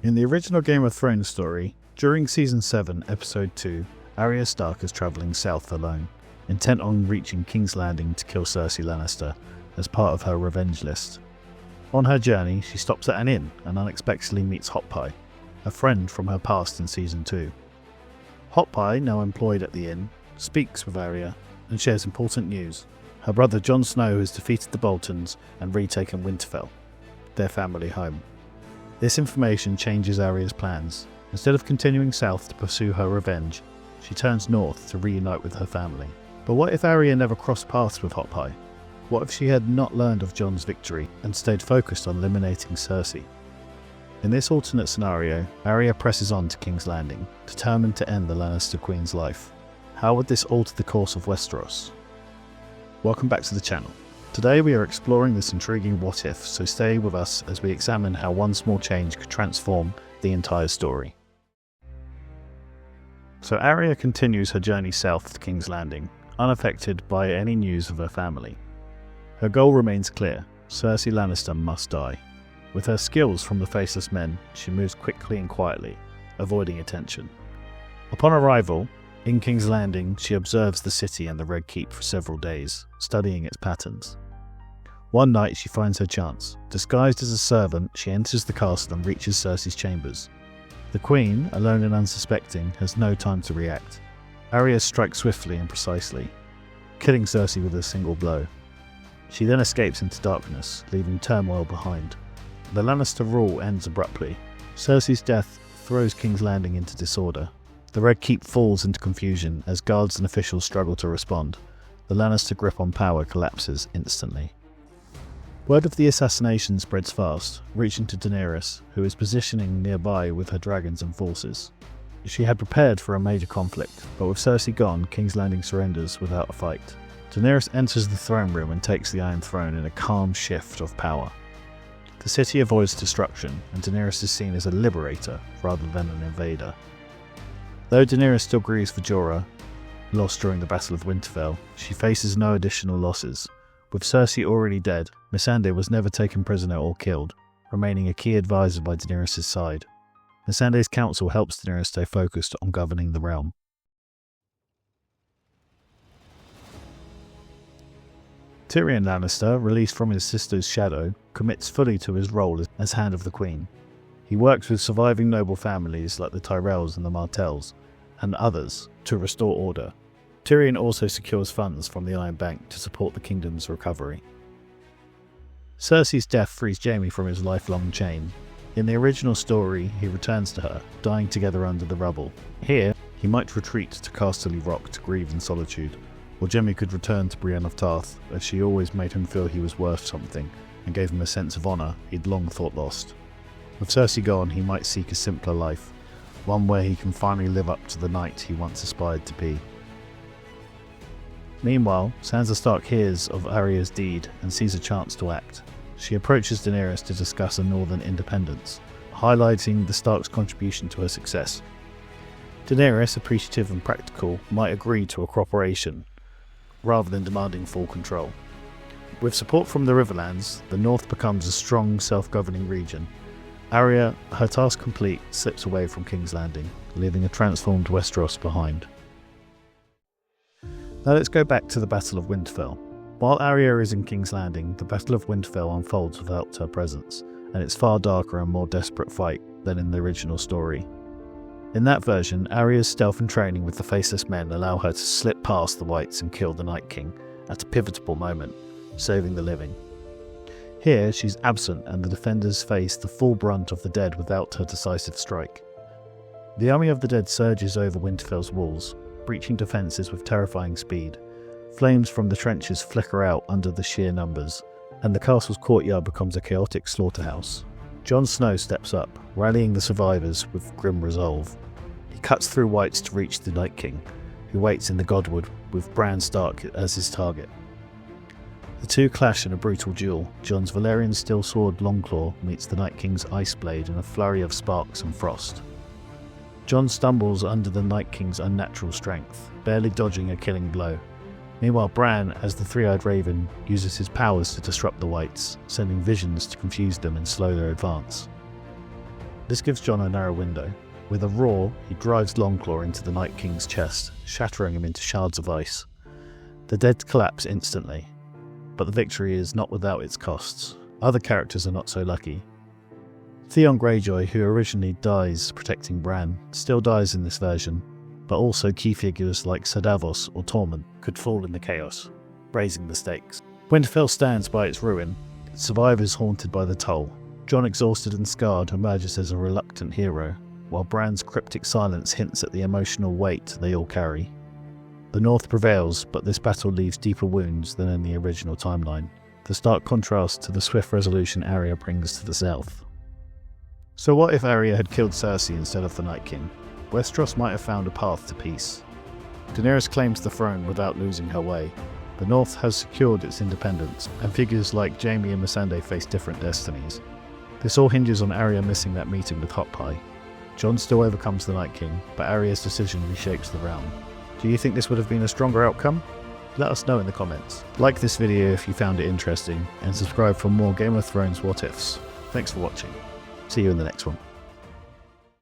In the original Game of Thrones story, during Season 7, Episode 2, Arya Stark is travelling south alone, intent on reaching King's Landing to kill Cersei Lannister as part of her revenge list. On her journey, she stops at an inn and unexpectedly meets Hot Pie, a friend from her past in Season 2. Hot Pie, now employed at the inn, speaks with Arya and shares important news. Her brother Jon Snow has defeated the Boltons and retaken Winterfell, their family home. This information changes Arya's plans. Instead of continuing south to pursue her revenge, she turns north to reunite with her family. But what if Arya never crossed paths with Hot Pie? What if she had not learned of Jon's victory and stayed focused on eliminating Cersei? In this alternate scenario, Arya presses on to King's Landing, determined to end the Lannister Queen's life. How would this alter the course of Westeros? Welcome back to the channel. Today we are exploring this intriguing what if, so stay with us as we examine how one small change could transform the entire story. So Arya continues her journey south to King's Landing, unaffected by any news of her family. Her goal remains clear: Cersei Lannister must die. With her skills from the Faceless Men, she moves quickly and quietly, avoiding attention. Upon arrival in King's Landing, she observes the city and the Red Keep for several days, studying its patterns. One night she finds her chance. Disguised as a servant, she enters the castle and reaches Cersei's chambers. The Queen, alone and unsuspecting, has no time to react. Arya strikes swiftly and precisely, killing Cersei with a single blow. She then escapes into darkness, leaving turmoil behind. The Lannister rule ends abruptly. Cersei's death throws King's Landing into disorder. The Red Keep falls into confusion as guards and officials struggle to respond. The Lannister grip on power collapses instantly. Word of the assassination spreads fast, reaching to Daenerys, who is positioning nearby with her dragons and forces. She had prepared for a major conflict, but with Cersei gone, King's Landing surrenders without a fight. Daenerys enters the throne room and takes the Iron Throne in a calm shift of power. The city avoids destruction, and Daenerys is seen as a liberator rather than an invader. Though Daenerys still grieves for Jorah, lost during the Battle of Winterfell, she faces no additional losses. With Cersei already dead, Missandei was never taken prisoner or killed, remaining a key advisor by Daenerys' side. Missandei's counsel helps Daenerys stay focused on governing the realm. Tyrion Lannister, released from his sister's shadow, commits fully to his role as Hand of the Queen. He works with surviving noble families like the Tyrells and the Martells, and others, to restore order. Tyrion also secures funds from the Iron Bank to support the kingdom's recovery. Cersei's death frees Jaime from his lifelong chain. In the original story, he returns to her, dying together under the rubble. Here, he might retreat to Casterly Rock to grieve in solitude, or Jaime could return to Brienne of Tarth, as she always made him feel he was worth something, and gave him a sense of honour he'd long thought lost. With Cersei gone, he might seek a simpler life, one where he can finally live up to the knight he once aspired to be. Meanwhile, Sansa Stark hears of Arya's deed and sees a chance to act. She approaches Daenerys to discuss a northern independence, highlighting the Stark's contribution to her success. Daenerys, appreciative and practical, might agree to a cooperation, rather than demanding full control. With support from the Riverlands, the north becomes a strong, self-governing region. Arya, her task complete, slips away from King's Landing, leaving a transformed Westeros behind. Now let's go back to the Battle of Winterfell. While Arya is in King's Landing, the Battle of Winterfell unfolds without her presence, and it's far darker and more desperate fight than in the original story. In that version, Arya's stealth and training with the Faceless Men allow her to slip past the Whites and kill the Night King at a pivotal moment, saving the living. Here, she's absent and the defenders face the full brunt of the dead without her decisive strike. The army of the dead surges over Winterfell's walls, breaching defences with terrifying speed. Flames from the trenches flicker out under the sheer numbers, and the castle's courtyard becomes a chaotic slaughterhouse. Jon Snow steps up, rallying the survivors with grim resolve. He cuts through Whites to reach the Night King, who waits in the Godwood with Bran Stark as his target. The two clash in a brutal duel. Jon's Valyrian steel sword Longclaw meets the Night King's ice blade in a flurry of sparks and frost. Jon stumbles under the Night King's unnatural strength, barely dodging a killing blow. Meanwhile, Bran, as the Three-Eyed Raven, uses his powers to disrupt the Whites, sending visions to confuse them and slow their advance. This gives Jon a narrow window. With a roar, he drives Longclaw into the Night King's chest, shattering him into shards of ice. The dead collapse instantly, but the victory is not without its costs. Other characters are not so lucky. Theon Greyjoy, who originally dies protecting Bran, still dies in this version, but also key figures like Ser Davos or Tormund could fall in the chaos, raising the stakes. Winterfell stands by its ruin, survivors haunted by the toll. Jon, exhausted and scarred, emerges as a reluctant hero, while Bran's cryptic silence hints at the emotional weight they all carry. The North prevails, but this battle leaves deeper wounds than in the original timeline. The stark contrast to the swift resolution Arya brings to the south. So what if Arya had killed Cersei instead of the Night King? Westeros might have found a path to peace. Daenerys claims the throne without losing her way. The North has secured its independence, and figures like Jaime and Missandei face different destinies. This all hinges on Arya missing that meeting with Hot Pie. Jon still overcomes the Night King, but Arya's decision reshapes the realm. Do you think this would have been a stronger outcome? Let us know in the comments. Like this video if you found it interesting, and subscribe for more Game of Thrones what ifs. Thanks for watching. See you in the next one.